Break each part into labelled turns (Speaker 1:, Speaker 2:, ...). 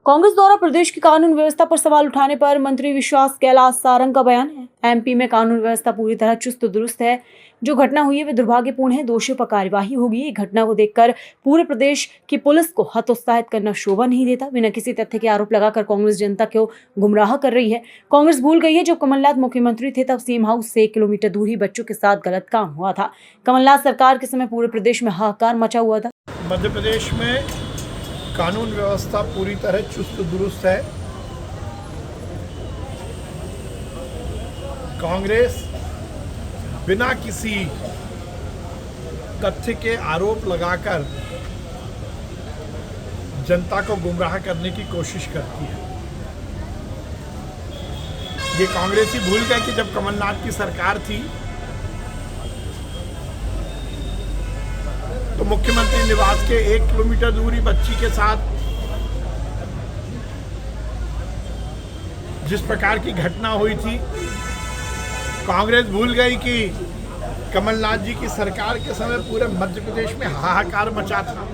Speaker 1: कांग्रेस द्वारा प्रदेश की कानून व्यवस्था पर सवाल उठाने पर मंत्री विश्वास कैलाश सारंग का बयान है। एमपी में कानून व्यवस्था पूरी तरह चुस्त दुरुस्त है। जो घटना हुई है वे दुर्भाग्यपूर्ण है। दोषियों पर कार्यवाही होगी। ये घटना को देखकर पूरे प्रदेश की पुलिस को हतोत्साहित करना शोभा नहीं देता। बिना किसी तथ्य के आरोप लगाकर कांग्रेस जनता को गुमराह कर रही है। कांग्रेस भूल गई है जब कमलनाथ मुख्यमंत्री थे तब सीएम हाउस से 1 किलोमीटर दूर ही बच्चों के साथ गलत काम हुआ था। कमलनाथ सरकार के समय पूरे प्रदेश में हाहाकार मचा हुआ था।
Speaker 2: मध्य प्रदेश में कानून व्यवस्था पूरी तरह चुस्त दुरुस्त है। कांग्रेस बिना किसी तथ्य के आरोप लगाकर जनता को गुमराह करने की कोशिश करती है। ये कांग्रेस ही भूल गए कि जब कमलनाथ की सरकार थी तो मुख्यमंत्री निवास के 1 किलोमीटर दूरी बच्ची के साथ जिस प्रकार की घटना हुई थी, कांग्रेस भूल गई कि कमलनाथ जी की सरकार के समय पूरे मध्य प्रदेश में हाहाकार मचा था।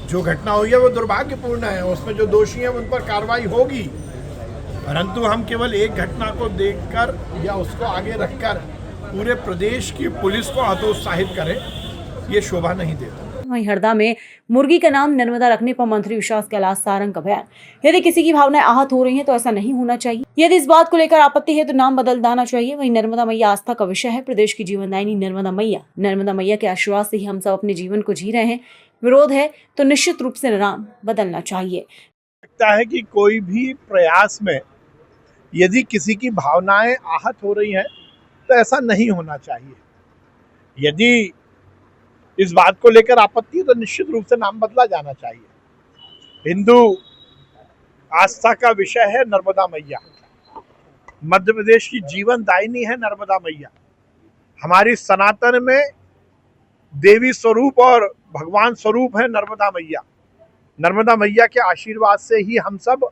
Speaker 2: जो घटना हुई है वो दुर्भाग्यपूर्ण है। उसमें जो दोषी हैं उन पर कार्रवाई होगी, परंतु हम केवल एक घटना को देखकर या उसको आगे रखकर पूरे प्रदेश की पुलिस को हतोत्साहित करें, ये शोभा नहीं देता।
Speaker 1: वहीं हरदा में मुर्गी का नाम नर्मदा रखने पर मंत्री विश्वास कैलाश सारंग का बयान। यदि किसी की भावनाएं आहत हो रही हैं तो ऐसा नहीं होना चाहिए। यदि इस बात को लेकर आपत्ति है तो नाम बदल देना चाहिए। वहीं नर्मदा मैया आस्था का विषय है। प्रदेश की जीवनदायिनी नर्मदा मैया के आशीर्वाद से ही हम सब अपने जीवन को जी रहे हैं। विरोध है तो निश्चित रूप से नाम बदलना चाहिए।
Speaker 2: लगता है कि कोई भी प्रयास में यदि किसी की भावनाएं आहत हो रही हैं तो ऐसा नहीं होना चाहिए। यदि इस बात को लेकर आपत्ति है तो निश्चित रूप से नाम बदला जाना चाहिए। हिंदू आस्था का विषय है नर्मदा मैया। मध्य प्रदेश की जीवनदायिनी है नर्मदा मैया। हमारी सनातन में देवी स्वरूप और भगवान स्वरूप है नर्मदा मैया। नर्मदा मैया के आशीर्वाद से ही हम सब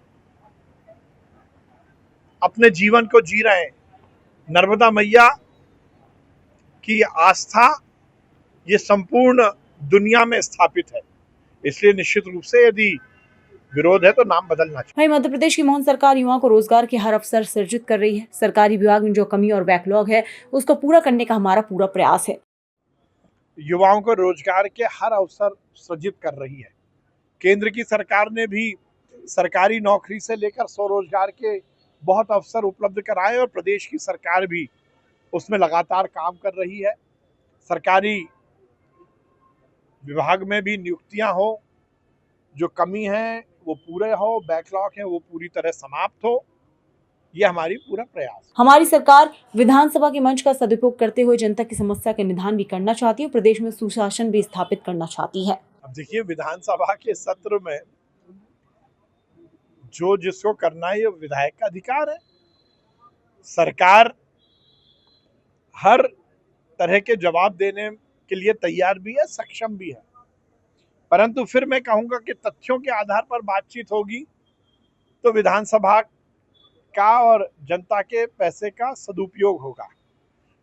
Speaker 2: अपने जीवन को जी रहे हैं। नर्मदा मैया की आस्था ये संपूर्ण दुनिया में स्थापित है, इसलिए निश्चित रूप से यदि विरोध है तो नाम बदलना चाहिए।
Speaker 1: मध्य प्रदेश की मोहन सरकार युवाओं को रोजगार के हर अवसर सृजित कर रही है। सरकारी विभाग में जो कमी और बैकलॉग है उसको पूरा करने का हमारा पूरा प्रयास है।
Speaker 2: युवाओं को रोजगार के हर अवसर सृजित कर रही है। केंद्र की सरकार ने भी सरकारी नौकरी से लेकर स्वरोजगार के बहुत अवसर उपलब्ध कराए और प्रदेश की सरकार भी उसमें लगातार काम कर रही है। सरकारी विभाग में भी नियुक्तियां हो, जो कमी है वो पूरे हो, बैकलॉग है वो पूरी तरह समाप्त हो, ये हमारी पूरा प्रयास।
Speaker 1: हमारी सरकार विधानसभा के मंच का सदुपयोग करते हुए जनता की समस्या के निदान भी करना चाहती है और प्रदेश में सुशासन भी स्थापित करना चाहती है।
Speaker 2: अब देखिए, विधानसभा के सत्र में जो जिसको करना है ये विधायक का अधिकार है। सरकार हर तरह के जवाब देने के लिए तैयार भी है, सक्षम भी है, परंतु फिर मैं कहूंगा कि तथ्यों के आधार पर बातचीत होगी तो विधानसभा का और जनता के पैसे का सदुपयोग होगा।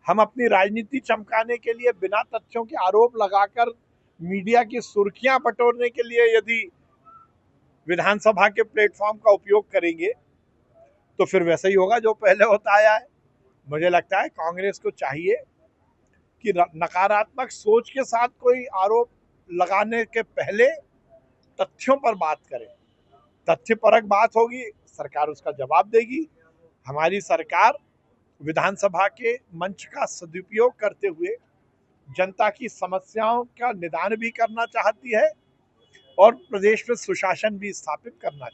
Speaker 2: हम अपनी राजनीति चमकाने के लिए बिना तथ्यों के आरोप लगाकर मीडिया की सुर्खियां बटोरने के लिए यदि विधानसभा के प्लेटफॉर्म का उपयोग करेंगे तो फिर वैसा ही होगा जो पहले होता आया है। मुझे लगता है कांग्रेस को चाहिए कि नकारात्मक सोच के साथ कोई आरोप लगाने के पहले तथ्यों पर बात करें। तथ्यपरक बात होगी, सरकार उसका जवाब देगी। हमारी सरकार विधानसभा के मंच का सदुपयोग करते हुए जनता की समस्याओं का निदान भी करना चाहती है और प्रदेश में सुशासन भी स्थापित करना